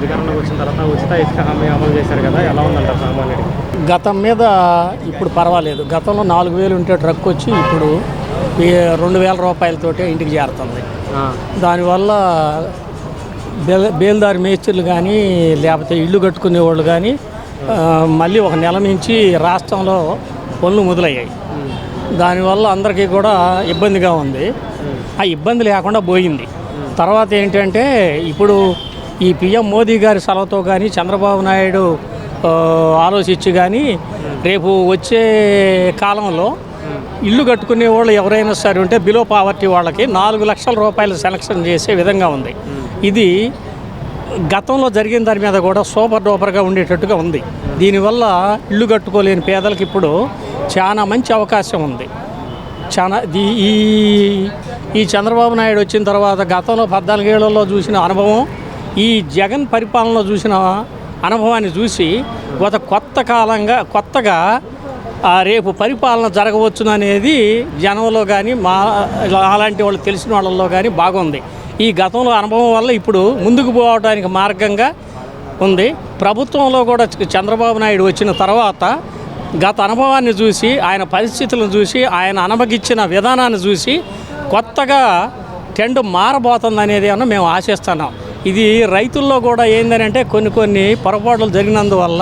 అధికారంలోకి వచ్చిన తర్వాత ఉచిత ఇసుక హామీ అమలు చేశారు కదా, ఎలా ఉందంటారు సామాన్యుడికి? గతం మీద ఇప్పుడు పర్వాలేదు. గతంలో 4,000 ఉంటే ట్రక్ వచ్చి ఇప్పుడు 2,000 రూపాయలతోటే ఇంటికి చేరుతుంది. దానివల్ల బేల్దారి మేస్త్రులు కానీ లేకపోతే ఇల్లు కట్టుకునే వాళ్ళు కానీ మళ్ళీ ఒక నెల నుంచి రాష్ట్రంలో పనులు మొదలయ్యాయి. దానివల్ల అందరికీ కూడా ఇబ్బందిగా ఉంది. ఆ ఇబ్బంది లేకుండా పోయింది. తర్వాత ఏంటంటే ఇప్పుడు ఈ పిఎం మోదీ గారి సలహాతో కానీ చంద్రబాబు నాయుడు ఆలోచించి కానీ రేపు వచ్చే కాలంలో ఇల్లు కట్టుకునే వాళ్ళు ఎవరైనా సరే ఉంటే బిలో పావర్టీ వాళ్ళకి 4 లక్షల రూపాయలు సెలక్షన్ చేసే విధంగా ఉంది. ఇది గతంలో జరిగిన దాని మీద కూడా సూపర్ డూపర్గా ఉండేటట్టుగా ఉంది. దీనివల్ల ఇల్లు కట్టుకోలేని పేదలకు ఇప్పుడు చాలా మంచి అవకాశం ఉంది. చాలా ఈ చంద్రబాబు నాయుడు వచ్చిన తర్వాత గతంలో 14 ఏళ్లలో చూసిన అనుభవం, ఈ జగన్ పరిపాలనలో చూసిన అనుభవాన్ని చూసి కొత్తగా రేపు పరిపాలన జరగవచ్చుననేది జనంలో కానీ అలాంటి వాళ్ళు తెలిసిన వాళ్ళల్లో కానీ బాగుంది. ఈ గతంలో అనుభవం వల్ల ఇప్పుడు ముందుకు పోవడానికి మార్గంగా ఉంది. ప్రభుత్వంలో కూడా చంద్రబాబు నాయుడు వచ్చిన తర్వాత గత అనుభవాన్ని చూసి, ఆయన పరిస్థితులను చూసి, ఆయన అనుభవించిన విధానాన్ని చూసి కొత్తగా ట్రెండ్ మారబోతుంది అనేది అన్న మేము ఆశిస్తున్నాం. ఇది రైతుల్లో కూడా ఏంటంటే కొన్ని పొరపాట్లు జరిగినందువల్ల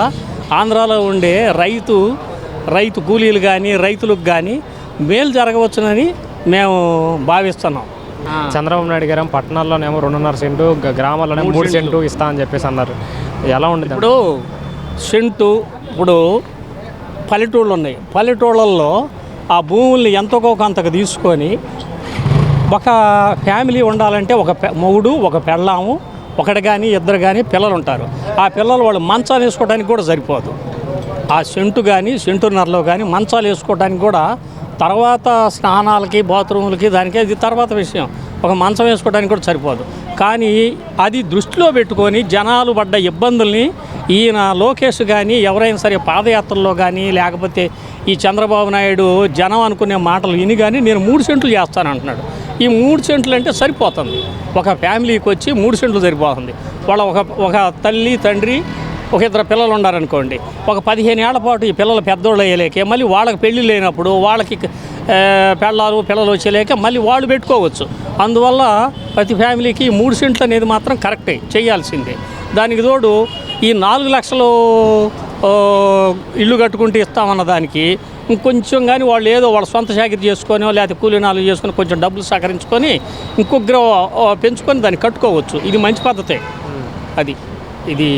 ఆంధ్రాలో ఉండే రైతు కూలీలు కానీ రైతులకు కానీ మేలు జరగవచ్చునని మేము భావిస్తున్నాం. చంద్రబాబు నాయుడు గారు పట్టణాల్లోనేమో 2.5 సెంటు, గ్రామాల్లోనే 3 సెంటు ఇస్తా అని చెప్పేసి అన్నారు. ఎలా ఉండదు ఇప్పుడు సెంటు? ఇప్పుడు పల్లెటూళ్ళు ఉన్నాయి. పల్లెటూళ్ళల్లో ఆ భూముల్ని ఎంతకో కొంతకు తీసుకొని ఒక ఫ్యామిలీ ఉండాలంటే ఒక మొగుడు, ఒక పెళ్ళాము, ఒకటి కానీ ఇద్దరు కానీ పిల్లలు ఉంటారు. ఆ పిల్లలు వాళ్ళు మంచాలు వేసుకోవడానికి కూడా సరిపోదు. ఆ సెంటు కానీ సెంటున్నరలో కానీ మంచాలు వేసుకోవడానికి కూడా, తర్వాత స్నానాలకి బాత్రూములకి దానికి అది తర్వాత విషయం, ఒక మంచం వేసుకోవడానికి కూడా సరిపోదు. కానీ అది దృష్టిలో పెట్టుకొని జనాలు పడ్డ ఇబ్బందుల్ని ఈయన లోకేష్ కానీ ఎవరైనా సరే పాదయాత్రల్లో కానీ లేకపోతే ఈ చంద్రబాబు నాయుడు జనం అనుకునే మాటలు విని కానీ నేను 3 సెంట్లు చేస్తానంటున్నాడు. ఈ 3 సెంట్లు అంటే సరిపోతుంది. ఒక ఫ్యామిలీకి వచ్చి 3 సెంట్లు సరిపోతుంది. వాళ్ళ ఒక తల్లి తండ్రి ఒక 2 పిల్లలు ఉన్నారనుకోండి, ఒక 15 ఏళ్ల పాటు ఈ పిల్లలు పెద్దోళ్ళు అయ్యలేకే మళ్ళీ వాళ్ళకి పెళ్ళి లేనప్పుడు వాళ్ళకి పిల్లలు వచ్చేలేక మళ్ళీ వాళ్ళు పెట్టుకోవచ్చు. అందువల్ల ప్రతి ఫ్యామిలీకి 3 సెంట్లు అనేది మాత్రం కరెక్టే, చేయాల్సిందే. దానికి తోడు ఈ 4 లక్షలు ఇల్లు కట్టుకుంటే ఇస్తామన్న దానికి ఇంకొంచెం కానీ వాళ్ళు ఏదో వాళ్ళ సొంత చాకరీ చేసుకొని లేకపోతే కూలీనాలు చేసుకొని కొంచెం డబ్బులు సేకరించుకొని ఇంకొక పెంచుకొని దాన్ని కట్టుకోవచ్చు. ఇది మంచి పద్ధతే. ఇది